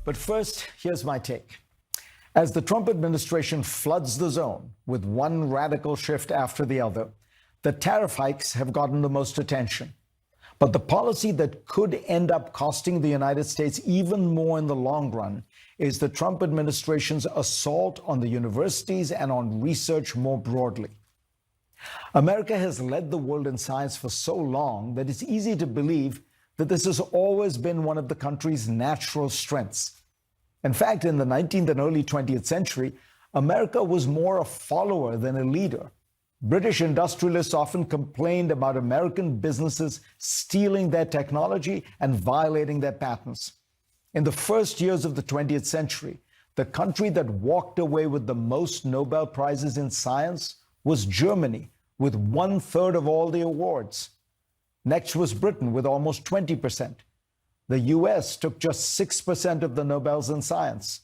But first, here's my take. As the Trump administration floods the zone with one radical shift after the other, the tariff hikes have gotten the most attention. But the policy that could end up costing the United States even more in the long run is the Trump administration's assault on the universities and on research more broadly. America has led the world in science for so long that it's easy to believe that this has always been one of the country's natural strengths. In fact, in the 19th and early 20th century, America was more a follower than a leader. British industrialists often complained about American businesses stealing their technology and violating their patents. In the first years of the 20th century, the country that walked away with the most Nobel Prizes in science was Germany, with 1/3 of all the awards. Next was Britain, with almost 20%. The US took just 6% of the Nobels in science.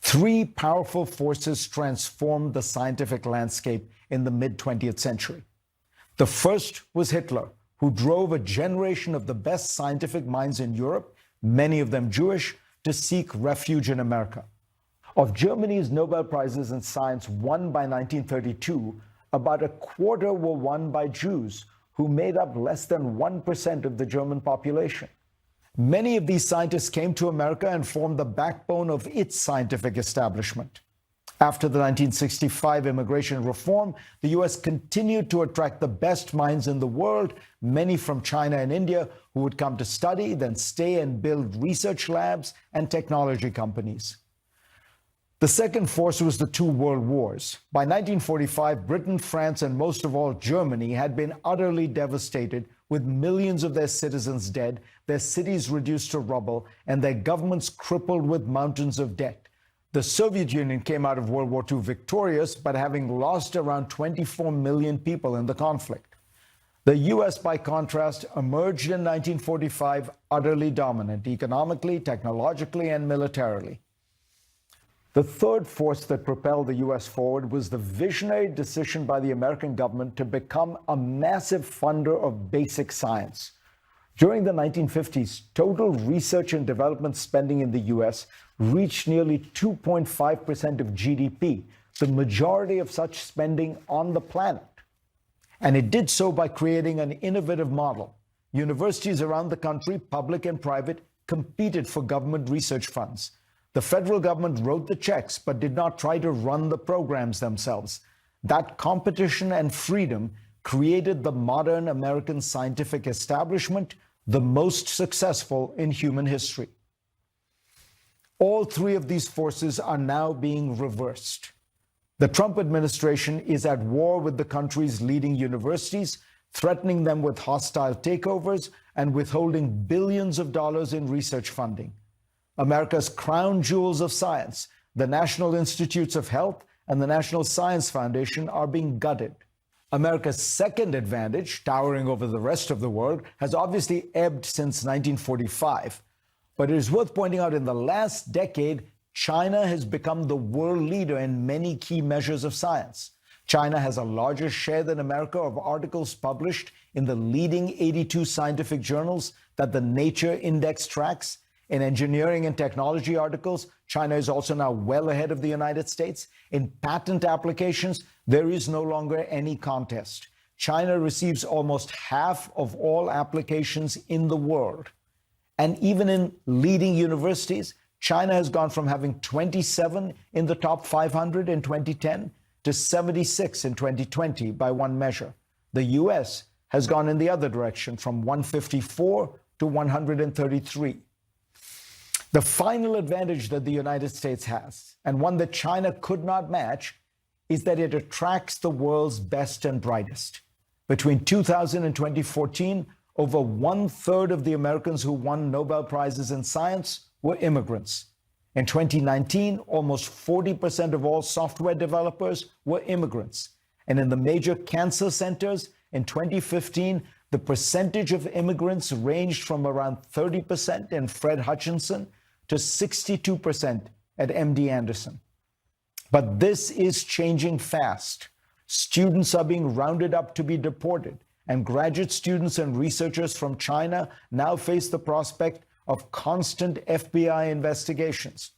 Three powerful forces transformed the scientific landscape in the mid-20th century. The first was Hitler, who drove a generation of the best scientific minds in Europe, many of them Jewish, to seek refuge in America. Of Germany's Nobel Prizes in science won by 1932, about a quarter were won by Jews, who made up less than 1% of the German population. Many of these scientists came to America and formed the backbone of its scientific establishment. After the 1965 immigration reform, the US continued to attract the best minds in the world, many from China and India, who would come to study, then stay and build research labs and technology companies. The second force was the two world wars. By 1945, Britain, France, and most of all Germany had been utterly devastated, with millions of their citizens dead, their cities reduced to rubble, and their governments crippled with mountains of debt. The Soviet Union came out of World War II victorious, but having lost around 24 million people in the conflict. The US, by contrast, emerged in 1945 utterly dominant, economically, technologically, and militarily. The third force that propelled the US forward was the visionary decision by the American government to become a massive funder of basic science. During the 1950s, total research and development spending in the US reached nearly 2.5% of GDP, the majority of such spending on the planet. And it did so by creating an innovative model. Universities around the country, public and private, competed for government research funds. The federal government wrote the checks, but did not try to run the programs themselves. That competition and freedom created the modern American scientific establishment, the most successful in human history. All three of these forces are now being reversed. The Trump administration is at war with the country's leading universities, threatening them with hostile takeovers and withholding billions of dollars in research funding. America's crown jewels of science, the National Institutes of Health and the National Science Foundation, are being gutted. America's second advantage, towering over the rest of the world, has obviously ebbed since 1945. But it is worth pointing out in the last decade, China has become the world leader in many key measures of science. China has a larger share than America of articles published in the leading 82 scientific journals that the Nature Index tracks. In engineering and technology articles, China is also now well ahead of the United States. In patent applications, there is no longer any contest. China receives almost half of all applications in the world. And even in leading universities, China has gone from having 27 in the top 500 in 2010 to 76 in 2020 by one measure. The US has gone in the other direction, from 154 to 133. The final advantage that the United States has, and one that China could not match, is that it attracts the world's best and brightest. Between 2000 and 2014, over 1/3 of the Americans who won Nobel Prizes in science were immigrants. In 2019, almost 40% of all software developers were immigrants. And in the major cancer centers, in 2015, the percentage of immigrants ranged from around 30% in Fred Hutchinson to 62% at MD Anderson. But this is changing fast. Students are being rounded up to be deported, and graduate students and researchers from China now face the prospect of constant FBI investigations.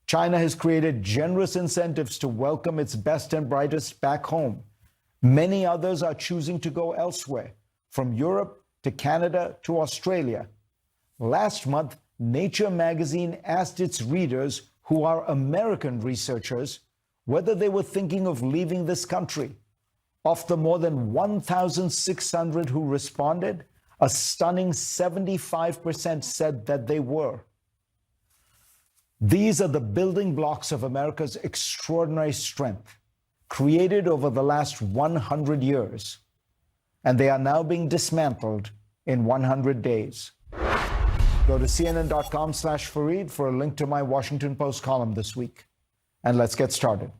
China has created generous incentives to welcome its best and brightest back home. Many others are choosing to go elsewhere, from Europe to Canada to Australia. Last month, Nature magazine asked its readers, who are American researchers, whether they were thinking of leaving this country. Of the more than 1,600 who responded, a stunning 75% said that they were. These are the building blocks of America's extraordinary strength, created over the last 100 years, and they are now being dismantled in 100 days. Go to cnn.com/Fareed for a link to my Washington Post column this week. And let's get started.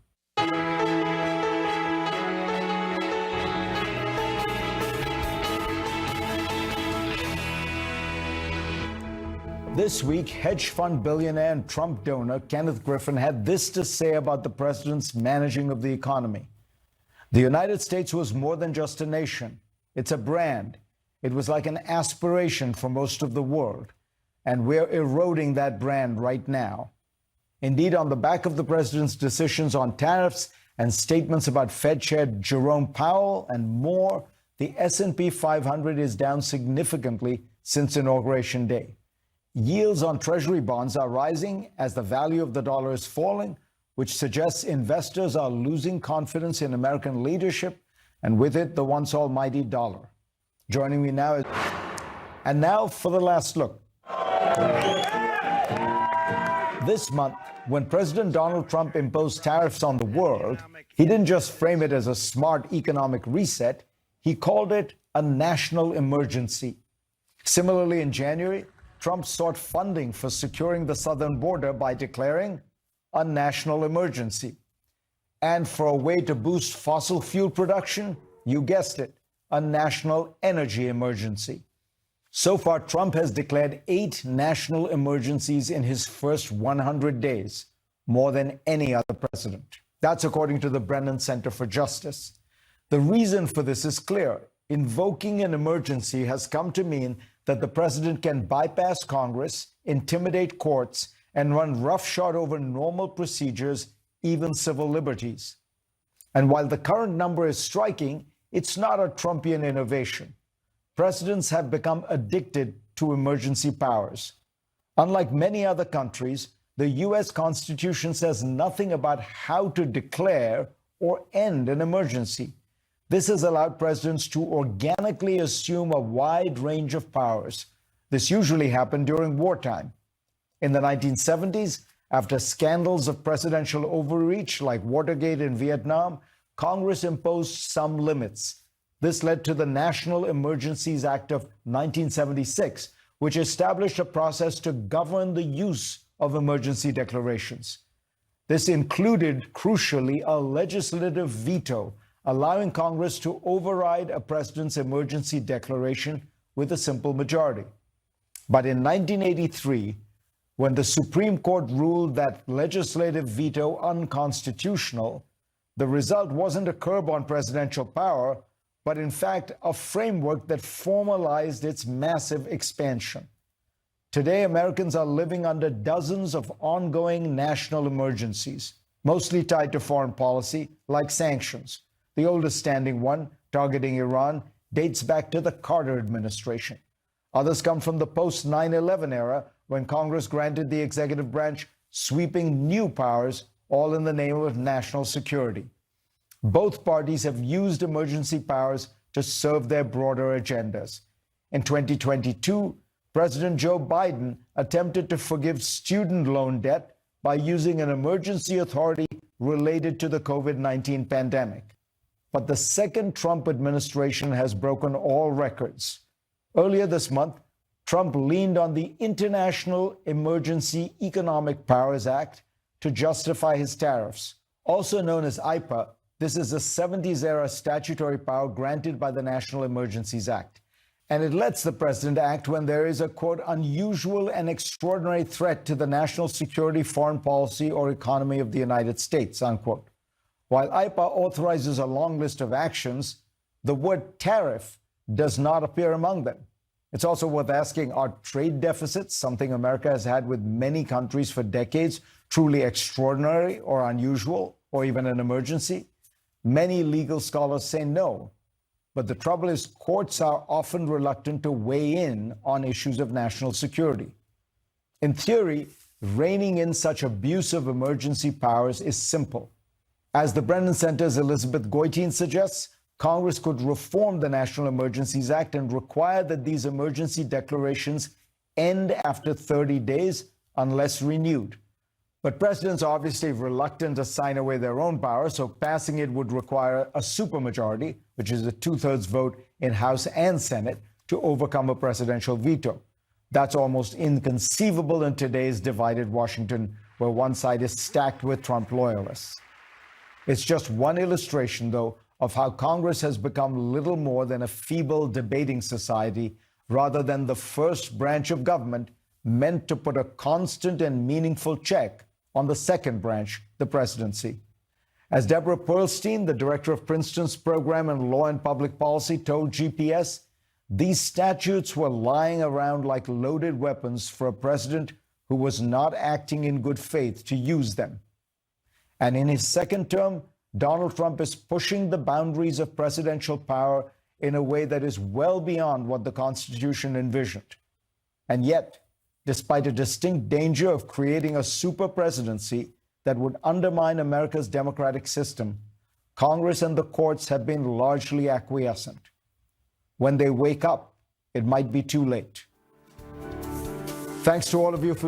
This week, hedge fund billionaire and Trump donor Kenneth Griffin had this to say about the president's managing of the economy. The United States was more than just a nation. It's a brand. It was like an aspiration for most of the world. And we're eroding that brand right now. Indeed, on the back of the president's decisions on tariffs and statements about Fed Chair Jerome Powell and more, the S&P 500 is down significantly since Inauguration Day. Yields on Treasury bonds are rising as the value of the dollar is falling, which suggests investors are losing confidence in American leadership, and with it, the once almighty dollar. Joining me now is... And now for the last look. This month, when President Donald Trump imposed tariffs on the world, he didn't just frame it as a smart economic reset, he called it a national emergency. Similarly, in January, Trump sought funding for securing the southern border by declaring a national emergency. And for a way to boost fossil fuel production, you guessed it, a national energy emergency. So far, Trump has declared 8 national emergencies in his first 100 days, more than any other president. That's according to the Brennan Center for Justice. The reason for this is clear. Invoking an emergency has come to mean that the president can bypass Congress, intimidate courts, and run roughshod over normal procedures, even civil liberties. And while the current number is striking, it's not a Trumpian innovation. Presidents have become addicted to emergency powers. Unlike many other countries, the U.S. Constitution says nothing about how to declare or end an emergency. This has allowed presidents to organically assume a wide range of powers. This usually happened during wartime. In the 1970s, after scandals of presidential overreach like Watergate in Vietnam, Congress imposed some limits. This led to the National Emergencies Act of 1976, which established a process to govern the use of emergency declarations. This included, crucially, a legislative veto, allowing Congress to override a president's emergency declaration with a simple majority. But in 1983, when the Supreme Court ruled that legislative veto unconstitutional, the result wasn't a curb on presidential power, but in fact, a framework that formalized its massive expansion. Today, Americans are living under dozens of ongoing national emergencies, mostly tied to foreign policy, like sanctions. The oldest standing one, targeting Iran, dates back to the Carter administration. Others come from the post-9/11 era, when Congress granted the executive branch sweeping new powers, all in the name of national security. Both parties have used emergency powers to serve their broader agendas. In 2022, President Joe Biden attempted to forgive student loan debt by using an emergency authority related to the COVID-19 pandemic. But the second Trump administration has broken all records. Earlier this month, Trump leaned on the International Emergency Economic Powers Act to justify his tariffs. Also known as IEEPA, this is a 70s-era statutory power granted by the National Emergencies Act. And it lets the president act when there is a, quote, unusual and extraordinary threat to the national security, foreign policy, or economy of the United States, unquote. While IEEPA authorizes a long list of actions, the word tariff does not appear among them. It's also worth asking, are trade deficits, something America has had with many countries for decades, truly extraordinary or unusual or even an emergency? Many legal scholars say no. But the trouble is, courts are often reluctant to weigh in on issues of national security. In theory, reining in such abuse of emergency powers is simple. As the Brennan Center's Elizabeth Goitein suggests, Congress could reform the National Emergencies Act and require that these emergency declarations end after 30 days unless renewed. But presidents are obviously reluctant to sign away their own power, so passing it would require a supermajority, which is a two-thirds vote in House and Senate, to overcome a presidential veto. That's almost inconceivable in today's divided Washington, where one side is stacked with Trump loyalists. It's just one illustration, though, of how Congress has become little more than a feeble debating society rather than the first branch of government meant to put a constant and meaningful check on the second branch, the presidency. As Deborah Pearlstein, the director of Princeton's program in law and public policy, told GPS, these statutes were lying around like loaded weapons for a president who was not acting in good faith to use them. And in his second term, Donald Trump is pushing the boundaries of presidential power in a way that is well beyond what the Constitution envisioned. And yet, despite a distinct danger of creating a super presidency that would undermine America's democratic system, Congress and the courts have been largely acquiescent. When they wake up, it might be too late. Thanks to all of you for